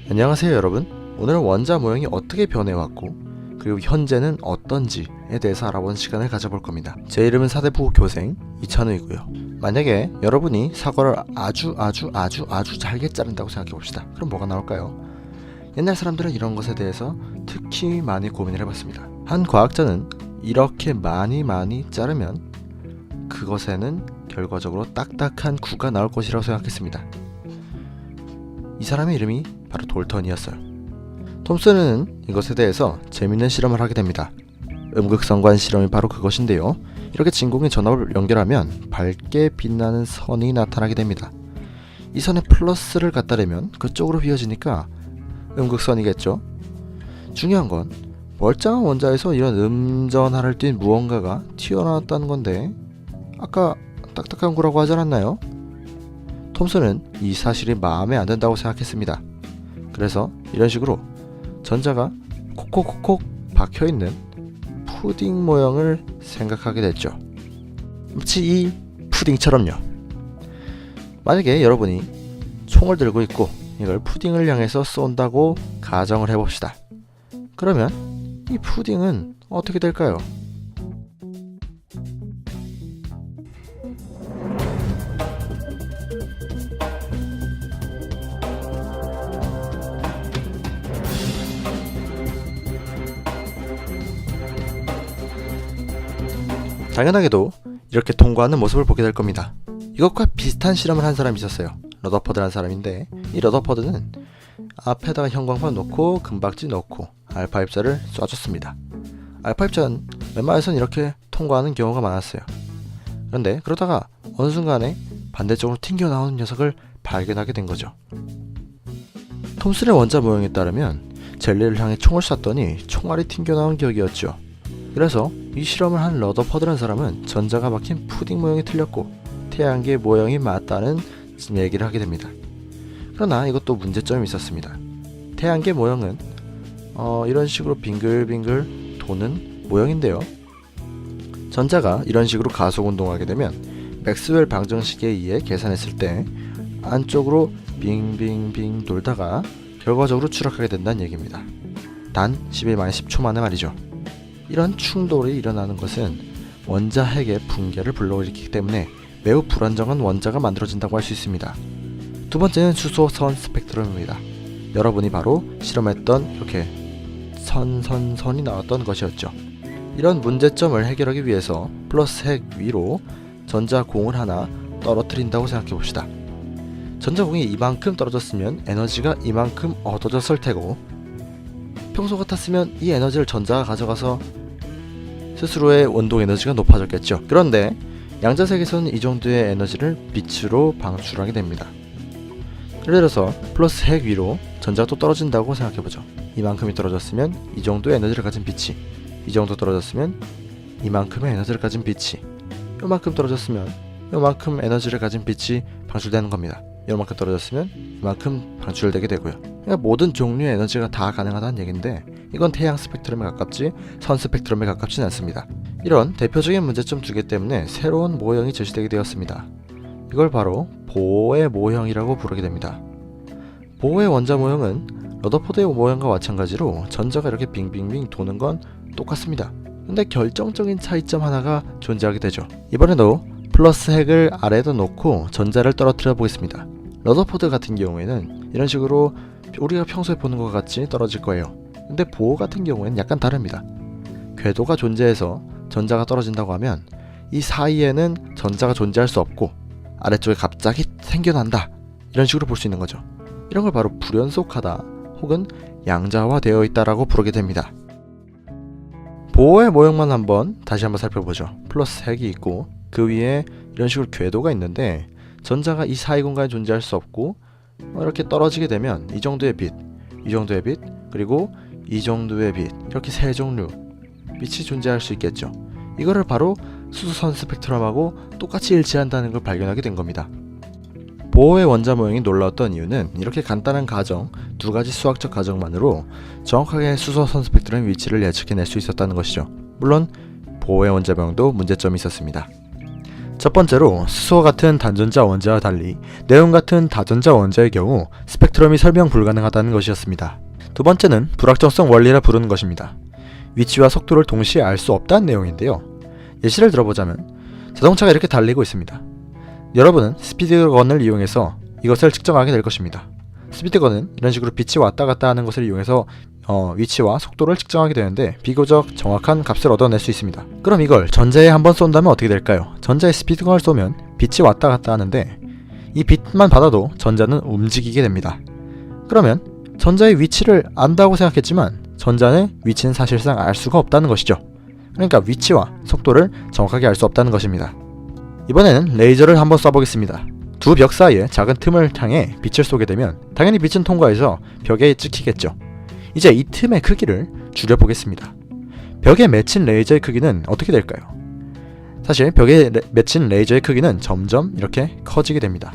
안녕하세요 여러분. 오늘은 원자 모형이 어떻게 변해왔고 그리고 현재는 어떤지에 대해서 알아보는 시간을 가져볼 겁니다. 제 이름은 사대부 교생 이찬우이고요. 만약에 여러분이 사과를 아주 잘게 자른다고 생각해 봅시다. 그럼 뭐가 나올까요? 옛날 사람들은 이런 것에 대해서 특히 많이 고민을 해봤습니다. 한 과학자는 이렇게 많이 자르면 그것에는 결과적으로 딱딱한 구가 나올 것이라고 생각했습니다. 이 사람의 이름이 바로 돌턴이었어요. 톰슨은 이것에 대해서 재밌는 실험을 하게 됩니다. 음극성관 실험이 바로 그것인데요. 이렇게 진공의 전압을 연결하면 밝게 빛나는 선이 나타나게 됩니다. 이 선에 플러스를 갖다 대면 그쪽으로 휘어지니까 음극선이겠죠. 중요한 건 멀쩡한 원자에서 이런 음전하를 띤 무언가가 튀어나왔다는 건데 아까 딱딱한 구라고 하지 않았나요? 톰슨은 이 사실이 마음에 안 든다고 생각했습니다. 그래서 이런 식으로 전자가 콕콕콕 박혀있는 푸딩 모형을 생각하게 됐죠. 마치 이 푸딩처럼요. 만약에 여러분이 총을 들고 있고 이걸 푸딩을 향해서 쏜다고 가정을 해봅시다. 그러면 이 푸딩은 어떻게 될까요? 당연하게도 이렇게 통과하는 모습을 보게 될 겁니다. 이것과 비슷한 실험을 한 사람이 있었어요. 러더퍼드라는 사람인데 이 러더퍼드는 앞에다가 형광판 놓고 금박지 놓고 알파 입자를 쏴줬습니다. 알파 입자는 웬만해서는 이렇게 통과하는 경우가 많았어요. 그런데 그러다가 어느 순간에 반대쪽으로 튕겨나오는 녀석을 발견하게 된 거죠. 톰슨의 원자 모형에 따르면 젤리를 향해 총을 쐈더니 총알이 튕겨나온 격이었죠. 그래서 이 실험을 한 러더퍼드라는 사람은 전자가 박힌 푸딩 모형이 틀렸고 태양계 모형이 맞다는 얘기를 하게 됩니다. 그러나 이것도 문제점이 있었습니다. 태양계 모형은 이런 식으로 빙글빙글 도는 모형인데요. 전자가 이런 식으로 가속 운동하게 되면 맥스웰 방정식에 의해 계산했을 때 안쪽으로 빙빙빙 돌다가 결과적으로 추락하게 된다는 얘기입니다. 단 11-10초 만에 말이죠. 이런 충돌이 일어나는 것은 원자 핵의 붕괴를 불러일으키기 때문에 매우 불안정한 원자가 만들어진다고 할 수 있습니다. 두 번째는 수소선 스펙트럼입니다. 여러분이 바로 실험했던 이렇게 선이 나왔던 것이었죠. 이런 문제점을 해결하기 위해서 플러스 핵 위로 전자공을 하나 떨어뜨린다고 생각해 봅시다. 전자공이 이만큼 떨어졌으면 에너지가 이만큼 얻어졌을 테고 평소 같았으면 이 에너지를 전자가 가져가서 스스로의 원동 에너지가 높아졌겠죠. 그런데 양자색에서는 이 정도의 에너지를 빛으로 방출하게 됩니다. 예를 들어서 플러스 핵 위로 전자가 또 떨어진다고 생각해보죠. 이만큼이 떨어졌으면 이 정도의 에너지를 가진 빛이, 이 정도 떨어졌으면 이만큼의 에너지를 가진 빛이, 요만큼 떨어졌으면 요만큼 에너지를 가진 빛이 방출되는 겁니다. 요만큼 떨어졌으면 이만큼 방출되게 되고요. 그러니까 모든 종류의 에너지가 다 가능하다는 얘기인데 이건 태양 스펙트럼에 가깝지 선 스펙트럼에 가깝진 않습니다. 이런 대표적인 문제점 두 개 때문에 새로운 모형이 제시되게 되었습니다. 이걸 바로 보어의 모형이라고 부르게 됩니다. 보어의 원자 모형은 러더퍼드의 모형과 마찬가지로 전자가 이렇게 빙빙빙 도는 건 똑같습니다. 근데 결정적인 차이점 하나가 존재하게 되죠. 이번에도 플러스 핵을 아래에다 놓고 전자를 떨어뜨려 보겠습니다. 러더퍼드 같은 경우에는 이런 식으로 우리가 평소에 보는 것 같이 떨어질 거예요. 근데 보어 같은 경우에는 약간 다릅니다. 궤도가 존재해서 전자가 떨어진다고 하면 이 사이에는 전자가 존재할 수 없고 아래쪽에 갑자기 생겨난다, 이런 식으로 볼 수 있는 거죠. 이런 걸 바로 불연속하다 혹은 양자화 되어 있다라고 부르게 됩니다. 보어의 모형만 다시 한번 살펴보죠. 플러스 핵이 있고 그 위에 이런 식으로 궤도가 있는데 전자가 이 사이 공간에 존재할 수 없고 이렇게 떨어지게 되면 이 정도의 빛, 이 정도의 빛, 그리고 이 정도의 빛, 이렇게 세 종류 빛이 존재할 수 있겠죠. 이거를 바로 수소선 스펙트럼하고 똑같이 일치한다는 걸 발견하게 된 겁니다. 보어의 원자 모형이 놀라웠던 이유는 이렇게 간단한 가정, 두 가지 수학적 가정만으로 정확하게 수소선 스펙트럼의 위치를 예측해낼 수 있었다는 것이죠. 물론 보어의 원자 모형도 문제점이 있었습니다. 첫 번째로 수소와 같은 단전자 원자와 달리 네온 같은 다전자 원자의 경우 스펙트럼이 설명 불가능하다는 것이었습니다. 두 번째는 불확정성 원리라 부르는 것입니다. 위치와 속도를 동시에 알 수 없다는 내용인데요. 예시를 들어보자면 자동차가 이렇게 달리고 있습니다. 여러분은 스피드건을 이용해서 이것을 측정하게 될 것입니다. 스피드건은 이런 식으로 빛이 왔다 갔다 하는 것을 이용해서 위치와 속도를 측정하게 되는데 비교적 정확한 값을 얻어낼 수 있습니다. 그럼 이걸 전자에 한번 쏜다면 어떻게 될까요? 전자에 스피드건을 쏘면 빛이 왔다 갔다 하는데 이 빛만 받아도 전자는 움직이게 됩니다. 그러면 전자의 위치를 안다고 생각했지만 전자의 위치는 사실상 알 수가 없다는 것이죠. 그러니까 위치와 속도를 정확하게 알 수 없다는 것입니다. 이번에는 레이저를 한번 쏴보겠습니다. 두 벽 사이에 작은 틈을 향해 빛을 쏘게 되면 당연히 빛은 통과해서 벽에 찍히겠죠. 이제 이 틈의 크기를 줄여보겠습니다. 벽에 맺힌 레이저의 크기는 어떻게 될까요? 사실 벽에 맺힌 레이저의 크기는 점점 이렇게 커지게 됩니다.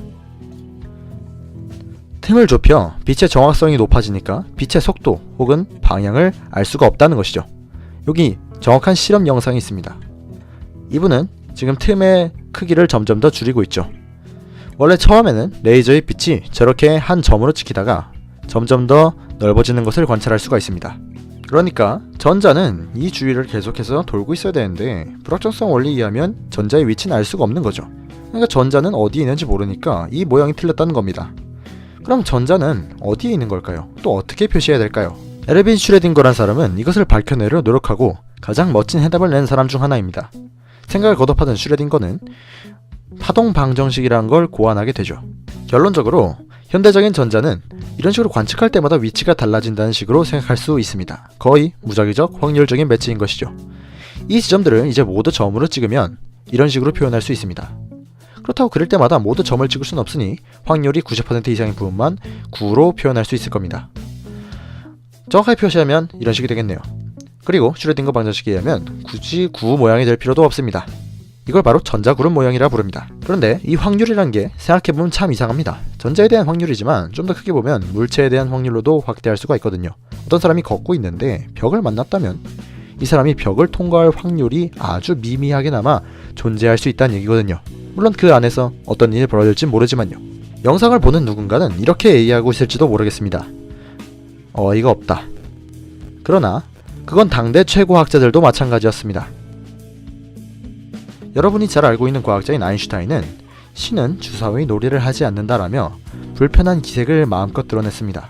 틈을 좁혀 빛의 정확성이 높아지니까 빛의 속도 혹은 방향을 알 수가 없다는 것이죠. 여기 정확한 실험 영상이 있습니다. 이분은 지금 틈의 크기를 점점 더 줄이고 있죠. 원래 처음에는 레이저의 빛이 저렇게 한 점으로 찍히다가 점점 더 넓어지는 것을 관찰할 수가 있습니다. 그러니까 전자는 이 주위를 계속해서 돌고 있어야 되는데 불확정성 원리에 의하면 전자의 위치는 알 수가 없는 거죠. 그러니까 전자는 어디에 있는지 모르니까 이 모양이 틀렸다는 겁니다. 그럼 전자는 어디에 있는 걸까요? 또 어떻게 표시해야 될까요? 에르빈 슈레딩거란 사람은 이것을 밝혀내려 노력하고 가장 멋진 해답을 낸 사람 중 하나입니다. 생각을 거듭하던 슈레딩거는 파동 방정식이라는 걸 고안하게 되죠. 결론적으로 현대적인 전자는 이런 식으로 관측할 때마다 위치가 달라진다는 식으로 생각할 수 있습니다. 거의 무작위적 확률적인 매치인 것이죠. 이 지점들을 이제 모두 점으로 찍으면 이런 식으로 표현할 수 있습니다. 그렇다고 그릴 때마다 모두 점을 찍을 수는 없으니 확률이 90% 이상인 부분만 9로 표현할 수 있을 겁니다. 정확하게 표시하면 이런 식이 되겠네요. 그리고 슈레딩거 방정식에 의하면 굳이 9 모양이 될 필요도 없습니다. 이걸 바로 전자구름 모양이라 부릅니다. 그런데 이 확률이란 게 생각해보면 참 이상합니다. 전자에 대한 확률이지만 좀 더 크게 보면 물체에 대한 확률로도 확대할 수가 있거든요. 어떤 사람이 걷고 있는데 벽을 만났다면 이 사람이 벽을 통과할 확률이 아주 미미하게나마 존재할 수 있다는 얘기거든요. 물론 그 안에서 어떤 일이 벌어질지 모르지만요. 영상을 보는 누군가는 이렇게 얘기하고 있을지도 모르겠습니다. 어이가 없다. 그러나 그건 당대 최고 학자들도 마찬가지였습니다. 여러분이 잘 알고 있는 과학자인 아인슈타인은 신은 주사위의 놀이를 하지 않는다라며 불편한 기색을 마음껏 드러냈습니다.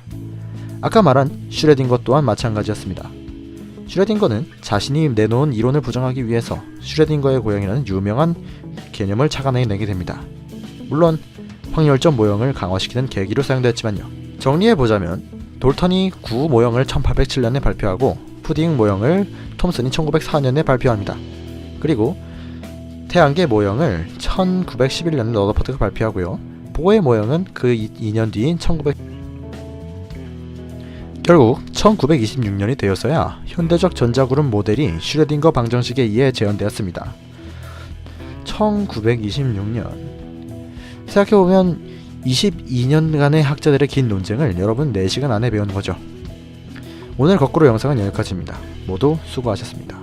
아까 말한 슈레딩거 또한 마찬가지였습니다. 슈레딩거는 자신이 내놓은 이론을 부정하기 위해서 슈레딩거의 고양이라는 유명한 개념을 착안해내게 됩니다. 물론 확률적 모형을 강화시키는 계기로 사용되었지만요. 정리해보자면 돌턴이 9 모형을 1807년에 발표하고 푸딩 모형을 톰슨이 1904년에 발표합니다. 그리고 태양계 모형을 1911년에 러더퍼드가 발표하고요. 보의 모형은 그 2년 뒤인 결국 1926년이 되어서야 현대적 전자구름 모델이 슈레딩거 방정식에 의해 재현되었습니다. 1926년 생각해보면 22년간의 학자들의 긴 논쟁을 여러분 4시간 안에 배우는 거죠. 오늘 거꾸로 영상은 여기까지입니다. 모두 수고하셨습니다.